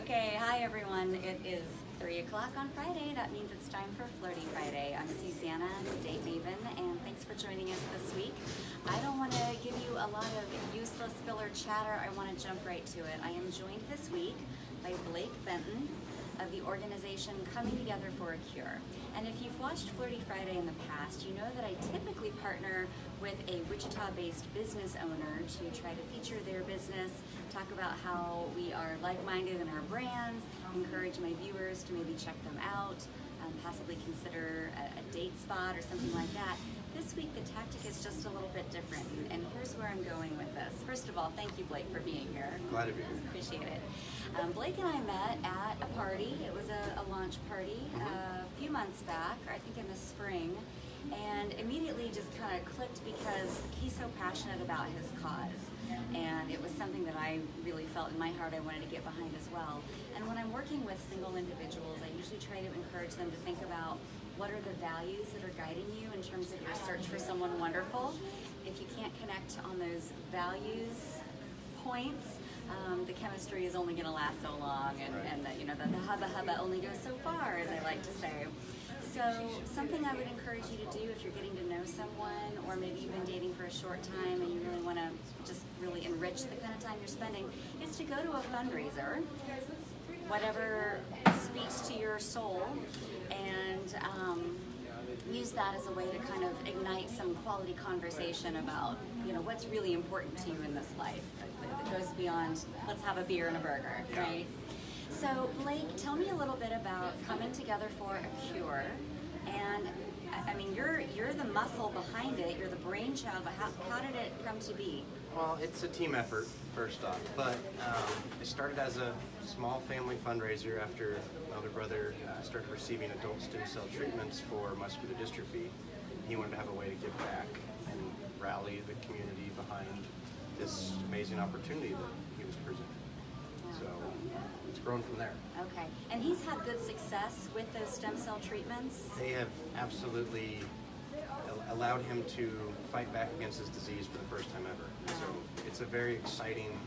Okay, hi everyone. It is 3 o'clock on Friday. That means it's time for Flirty Friday. I'm Susanna, the date maven, and thanks for joining us this week. I don't want to give you a lot of useless filler chatter. I want to jump right to it. I am joined this week by Blake Benton of the organization Coming Together for a Cure. And if you've watched Flirty Friday in the past, you know that I typically partner with a Wichita-based business owner to try to feature their business, talk about how we are like-minded in our brands, encourage my viewers to maybe check them out, possibly consider a date spot or something like that. This week the tactic is just a little bit different, and here's where I'm going with this. First of all, thank you, Blake, for being here. Glad to be here. Appreciate it. Blake and I met at a party. It was a launch party a few months back, or I think in the spring, and immediately just kind of clicked because he's so passionate about his cause, and it was something that I really felt in my heart I wanted to get behind as well. And when I'm working with single individuals, I usually try to encourage them to think about what are the values that are guiding you in terms of your search for someone wonderful. If you can't connect on those values points, the chemistry is only going to last so long, and the hubba only goes so far, as I like to say. So something I would encourage you to do if you're getting to know someone, or maybe you've been dating for a short time and you really want to just really enrich the kind of time you're spending, is to go to a fundraiser, whatever speaks to your soul, and use that as a way to kind of ignite some quality conversation about, what's really important to you in this life that goes beyond, let's have a beer and a burger, right? So Blake, tell me a little bit about Coming Together for a Cure. And I mean, you're the muscle behind it, you're the brainchild, but how did it come to be? Well, it's a team effort, first off, but it started as a small family fundraiser after my older brother started receiving adult stem cell treatments for muscular dystrophy. He wanted to have a way to give back and rally the community behind this amazing opportunity that he was presenting. So it's grown from there. Okay, and he's had good success with those stem cell treatments? They have absolutely allowed him to fight back against his disease for the first time ever. So it's a very exciting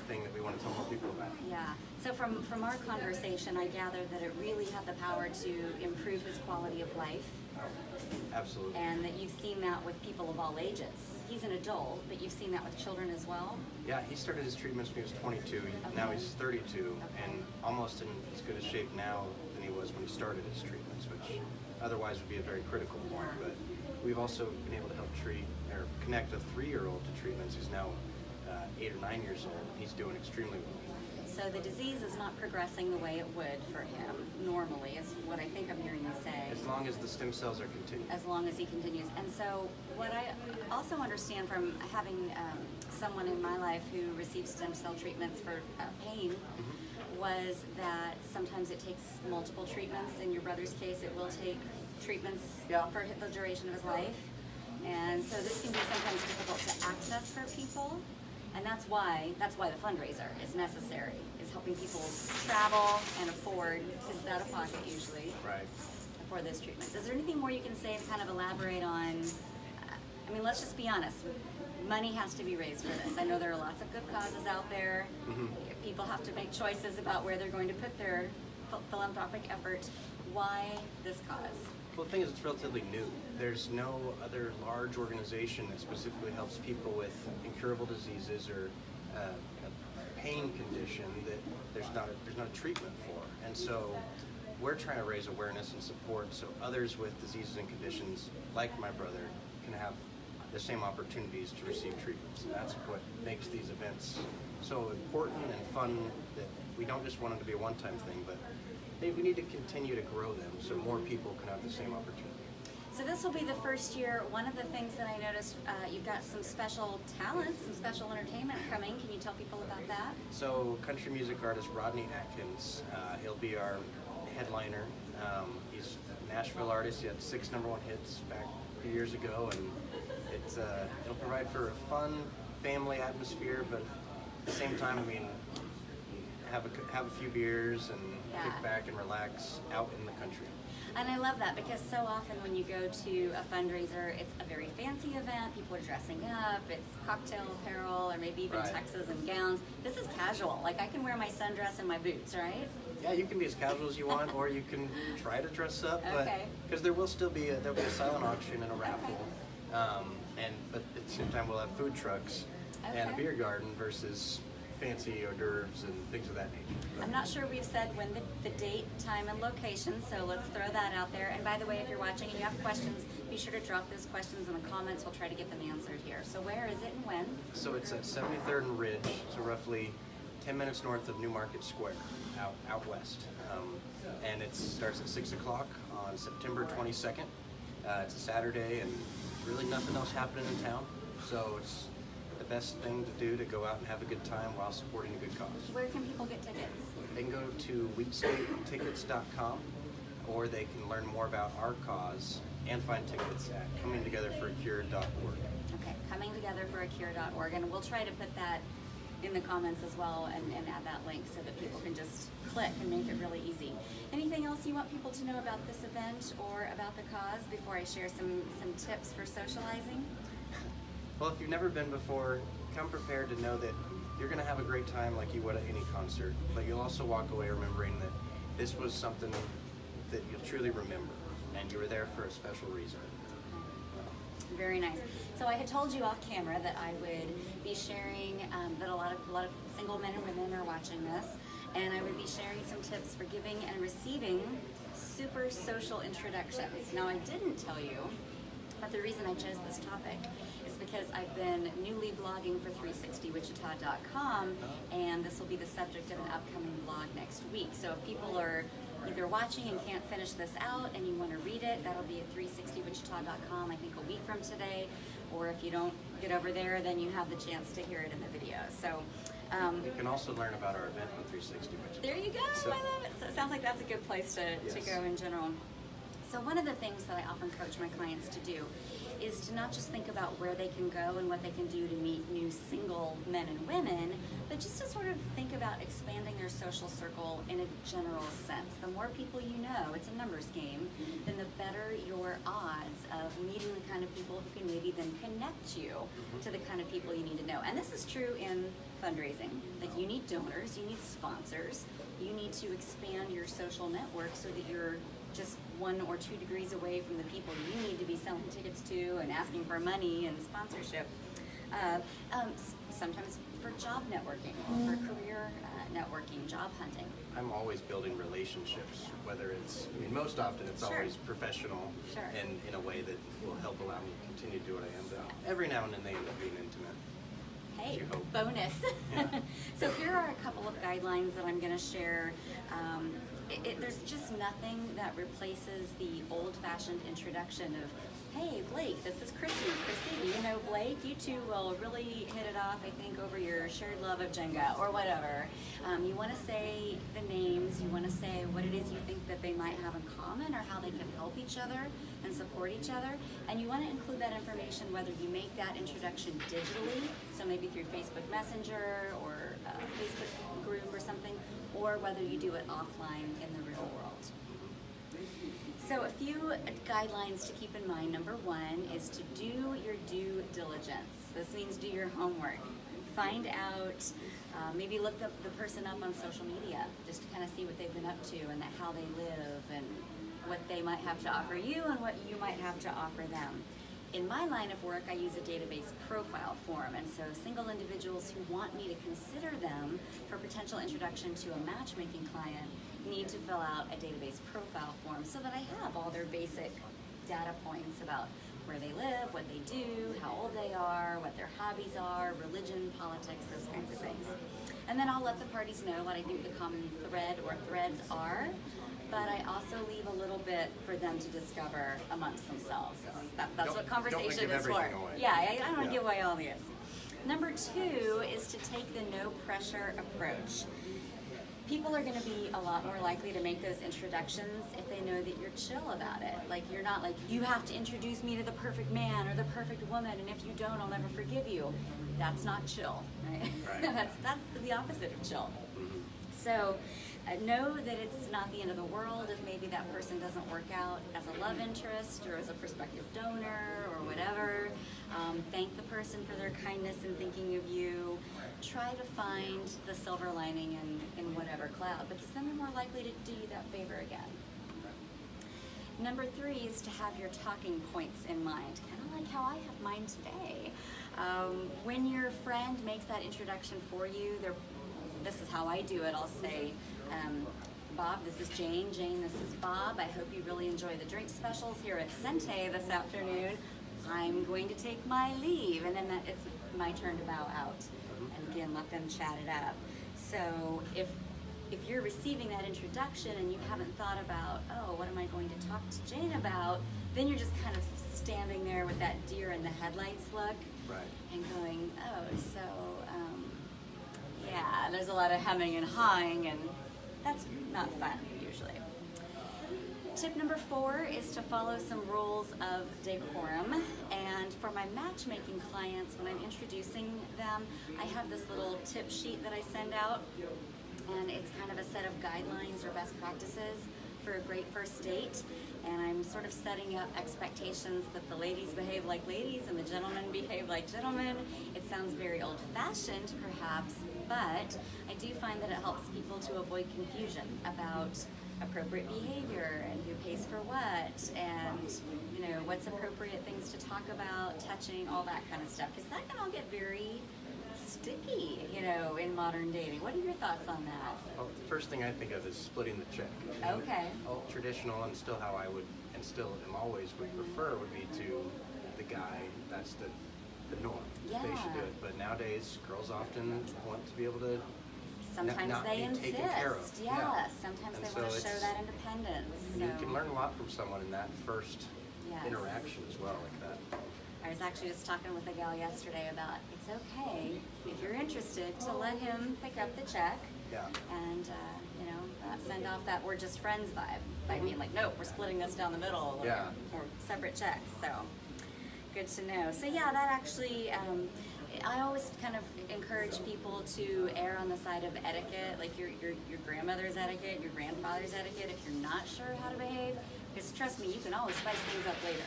thing that we want to tell more people about. Yeah, so from our conversation, I gathered that it really had the power to improve his quality of life. Absolutely. And that you've seen that with people of all ages. He's an adult, but you've seen that with children as well? Yeah, he started his treatments when he was 22. Okay. Now he's 32, and almost in as good a shape now than he was when he started his treatments, which otherwise would be a very critical point. But we've also been able to help connect a 3-year-old to treatments who's now 8 or 9 years old. He's doing extremely well. So the disease is not progressing the way it would for him normally, is what I think I'm hearing you say. As long as the stem cells are continuing. As long as he continues. And so what I also understand from having someone in my life who received stem cell treatments for pain was that sometimes it takes multiple treatments. In your brother's case, it will take treatments for the duration of his life. And so this can be sometimes difficult to access for people. And that's why the fundraiser is necessary, is helping people travel and afford, because it's out of pocket usually, for those treatments. Is there anything more you can say to kind of elaborate on, I mean, let's just be honest, money has to be raised for this. I know there are lots of good causes out there. People have to make choices about where they're going to put their philanthropic effort. Why this cause? Well, the thing is, it's relatively new. There's no other large organization that specifically helps people with incurable diseases or a pain condition that there's not a treatment for. And so we're trying to raise awareness and support so others with diseases and conditions like my brother can have the same opportunities to receive treatments. And that's what makes these events so important and fun, that we don't just want them to be a one-time thing, but we need to continue to grow them so more people can have the same opportunity. So this will be the first year. One of the things that I noticed, you've got some special talent, some special entertainment coming. Can you tell people about that? So country music artist Rodney Atkins, he'll be our headliner. He's a Nashville artist. He had 6 #1 hits back a few years ago, and it'll provide for a fun family atmosphere, but at the same time, I mean, have a few beers and kick back and relax out in the country. And I love that, because so often when you go to a fundraiser, it's a very fancy event, people are dressing up, it's cocktail apparel, or maybe even tuxes and gowns. This is casual. casual. Like I can wear my sundress and my boots, right? Yeah, you can be as casual as you want, or you can try to dress up, but Okay. because there will still be there'll be a silent auction and a raffle, but at the same time we'll have food trucks and a Okay. beer garden versus fancy hors d'oeuvres and things of that nature. But I'm not sure we've said when the date, time, and location, so let's throw that out there. And by the way, if you're watching and you have questions, be sure to drop those questions in the comments. We'll try to get them answered here. So where is it and when? So it's at 73rd and Ridge, so roughly 10 minutes north of Newmarket Square, out west. And it starts at 6 o'clock on September 22nd. It's a Saturday, and really nothing else happening in town. So it's the best thing to do to go out and have a good time while supporting a good cause. Where can people get tickets? They can go to wheatstatetickets.com, or they can learn more about our cause and find tickets at comingtogetherforacure.org. Okay, comingtogetherforacure.org, and we'll try to put that in the comments as well and add that link so that people can just click and make it really easy. Anything else you want people to know about this event or about the cause before I share some tips for socializing? Well, if you've never been before, come prepared to know that you're going to have a great time like you would at any concert, but you'll also walk away remembering that this was something that you'll truly remember, and you were there for a special reason. Very nice. So I had told you off camera that I would be sharing that a lot of single men and women are watching this, and I would be sharing some tips for giving and receiving super social introductions. Now I didn't tell you, but the reason I chose this topic is because I've been newly blogging for 360wichita.com, and this will be the subject of an upcoming blog next week. So if people are either watching and can't finish this out and you want to read it, that'll be at 360wichita.com, I think a week from today. Or if you don't get over there, then you have the chance to hear it in the video. So You can also learn about our event on 360 Wichita. there you go. So- I love it. So it sounds like that's a good place to Yes. go in general. So one of the things that I often coach my clients to do is to not just think about where they can go and what they can do to meet new single men and women, but just to sort of think about expanding your social circle in a general sense. The more people you know, it's a numbers game, then the better your odds of meeting the kind of people who can maybe then connect you to the kind of people you need to know. And this is true in fundraising. Like you need donors, you need sponsors, you need to expand your social network so that you're just 1 or 2 degrees away from the people you need to be selling tickets to and asking for money and sponsorship. Sometimes for job networking or for career networking, job hunting. I'm always building relationships, whether it's, most often it's Sure. always professional Sure. and in a way that will help allow me to continue to do what I am, but every now and then they end up being intimate. Hey, You hope. bonus. Yeah. So here are a couple of guidelines that I'm going to share. There's just nothing that replaces the old-fashioned introduction of, hey, Blake, this is Chrissy. Chrissy, do you know Blake? You two will really hit it off, I think, over your shared love of Jenga or whatever. You want to say the names. You want to say what it is you think that they might have in common or how they can help each other and support each other. And you want to include that information whether you make that introduction digitally, so maybe through Facebook Messenger or a Facebook group or something, or whether you do it offline in the real world. So a few guidelines to keep in mind. Number one is to do your due diligence. This means do your homework. Find out, maybe look the person up on social media just to kind of see what they've been up to and how they live and what they might have to offer you and what you might have to offer them. In my line of work, I use a database profile form, and so single individuals who want me to consider them for potential introduction to a matchmaking client need to fill out a database profile form so that I have all their basic data points about where they live, what they do, how old they are, what their hobbies are, religion, politics, those kinds of things. And then I'll let the parties know what I think the common thread or threads are, but I also leave a little bit for them to discover amongst themselves. That's Don't- what don't conversation give is for. everything away. Yeah, I don't want to Yeah. give away all the answers. Number two is to take the no pressure approach. People are going to be a lot more likely to make those introductions if they know that you're chill about it. Like you're not like, you have to introduce me to the perfect man or the perfect woman, and if you don't, I'll never forgive you. That's not chill, right? Right. that's the opposite of chill. So know that it's not the end of the world if maybe that person doesn't work out as a love interest or as a prospective donor or whatever. Thank the person for their kindness in thinking of you. try to find the silver lining in whatever cloud, because then they're more likely to do you that favor again. Number 3 is to have your talking points in mind, kind of like how I have mine today. When your friend makes that introduction for you, this is how I do it. I'll say, Bob, this is Jane. Jane, this is Bob. I hope you really enjoy the drink specials here at Sente this afternoon. I'm going to take my leave, and then it's my turn to bow out. And again, let them chat it up. So if you're receiving that introduction and you haven't thought about, oh, what am I going to talk to Jane about, then you're just kind of standing there with that deer in the headlights look, Right. and going, oh, so, yeah, there's a lot of hemming and hawing, and that's not fun, usually. Tip number 4 is to follow some rules of decorum. And for my matchmaking clients, when I'm introducing them, I have this little tip sheet that I send out, and it's kind of a set of guidelines or best practices for a great first date. And I'm sort of setting up expectations that the ladies behave like ladies and the gentlemen behave like gentlemen. It sounds very old-fashioned, perhaps, but I do find that it helps people to avoid confusion about appropriate behavior and who pays for what, and what's appropriate things to talk about, touching, all that kind of stuff, because that can all get very sticky, in modern dating. What are your thoughts on that? Well, the first thing I think of is splitting the check. Okay. All traditional, and still how I would, and still am always would prefer, would be to the guy. That's the norm. Yeah. They should do it. But nowadays, girls often want to be able to Sometimes not they be insist. taken care of. Yeah. Sometimes And they so want to show it's- that independence. You So, can learn a lot from someone in that first yes. interaction as well, like that. I was actually just talking with a gal yesterday about it's okay if you're interested to let him pick up the check Yeah. and send off that we're just friends vibe by being like, nope, we're splitting this down the middle, Yeah. or separate checks. So good to know. So yeah, that actually. I always kind of encourage people to err on the side of etiquette, like your grandmother's etiquette, your grandfather's etiquette, if you're not sure how to behave. Because trust me, you can always spice things up later.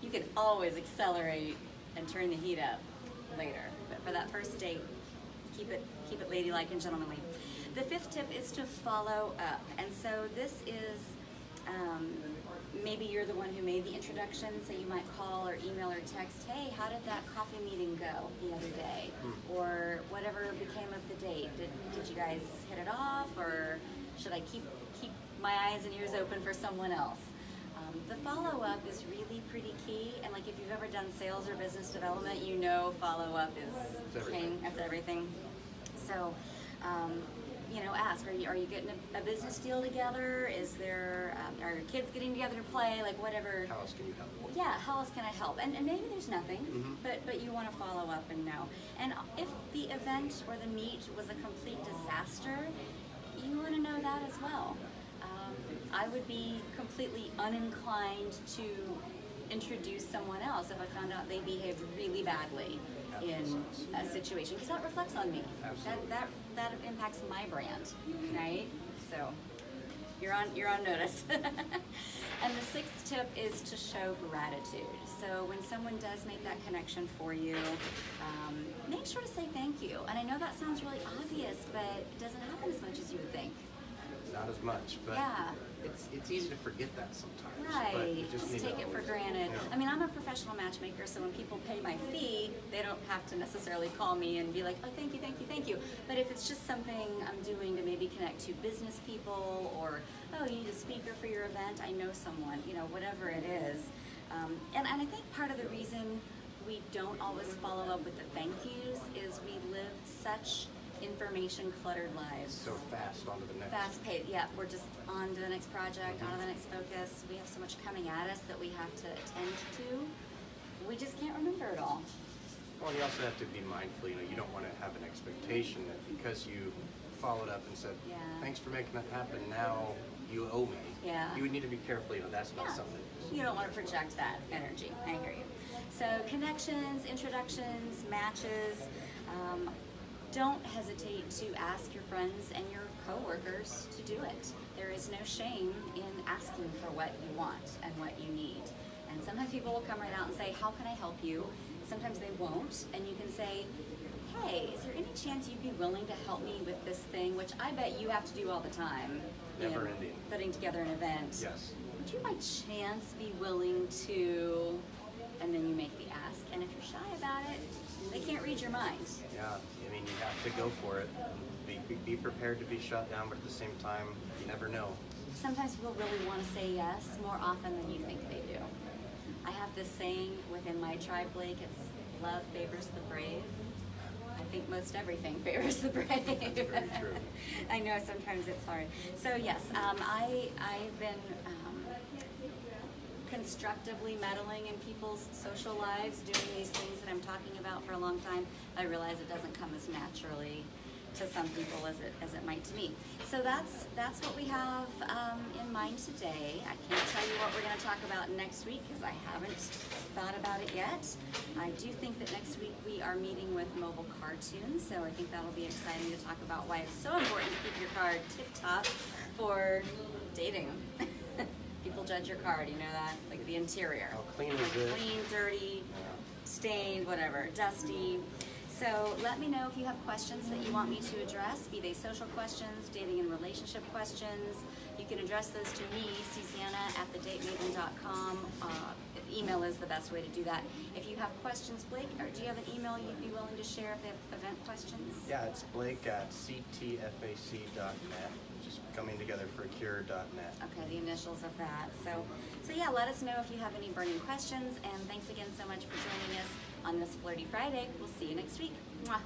You can always accelerate and turn the heat up later. But for that first date, keep it ladylike and gentlemanly. The 5th tip is to follow up. And so this is maybe you're the one who made the introduction, so you might call or email or text, hey, how did that coffee meeting go the other day? Or whatever became of the date. Did you guys hit it off, or should I keep my eyes and ears open for someone else? The follow-up is really pretty key, and like if you've ever done sales or business development, follow-up is king. That's everything. So, ask, are you getting a business deal together? Is there, are your kids getting together to play? Like whatever. How else can you help? Yeah, how else can I help? And maybe there's nothing, but you want to follow up and know. And if the event or the meet was a complete disaster, you want to know that as well. I would be completely uninclined to introduce someone else if I found out they behaved really badly in a situation, because that reflects on me. Absolutely. That impacts my brand, right? So you're on notice. And the 6th tip is to show gratitude. So when someone does make that connection for you, make sure to say thank you. And I know that sounds really obvious, but it doesn't happen as much as you would think. Not as much, but Yeah. it's easy to forget that sometimes. But Right, you just need take to it for always- granted. Yeah. I mean, I'm a professional matchmaker, so when people pay my fee, they don't have to necessarily call me and be like, oh, thank you, thank you, thank you. But if it's just something I'm doing to maybe connect to business people, or, oh, you need a speaker for your event, I know someone, whatever it is. And I think part of the reason we don't always follow up with the thank yous is we live such information cluttered lives. So fast onto the next. Fast paced, yeah. We're just on to the next project, on to the next focus. We have so much coming at us that we have to attend to. We just can't remember it all. Well, you also have to be mindful. You don't want to have an expectation that because you followed up and said, Yeah. thanks for making that happen, now you owe me. Yeah. You would need to be careful. That's not Yeah. something. You don't want to project that energy. I hear you. So connections, introductions, matches. Don't hesitate to ask your friends and your coworkers to do it. There is no shame in asking for what you want and what you need. And sometimes people will come right out and say, how can I help you? Sometimes they won't. And you can say, hey, is there any chance you'd be willing to help me with this thing, which I bet you have to do all the time? Never ending. Putting together an event. Yes. Would you by chance be willing to, and then you make the ask, and if you're shy about it, they can't read your mind. Yeah, I mean, you have to go for it. Be prepared to be shut down, but at the same time, you never know. Sometimes people really want to say yes more often than you think they do. I have this saying within my tribe, Blake, it's love favors the brave. I think most everything favors the brave. That's very true. I know sometimes it's hard. So yes, I've been constructively meddling in people's social lives, doing these things that I'm talking about for a long time. I realize it doesn't come as naturally to some people as it might to me. So that's what we have in mind today. I can't tell you what we're going to talk about next week because I haven't thought about it yet. I do think that next week we are meeting with Mobile Cartoons, so I think that'll be exciting to talk about why it's so important to keep your card tip-top for dating. People judge your card, you know that? Like the interior. How clean is it? Clean, dirty, stained, whatever, dusty. So let me know if you have questions that you want me to address, be they social questions, dating and relationship questions. You can address those to me, Susanna@thedatemaven.com. Email is the best way to do that. If you have questions, Blake, or do you have an email you'd be willing to share if they have event questions? Yeah, it's blake@ctfac.net, just coming together for cure.net. Okay, the initials of that. So yeah, let us know if you have any burning questions, and thanks again so much for joining us on this Flirty Friday. We'll see you next week. Mwah.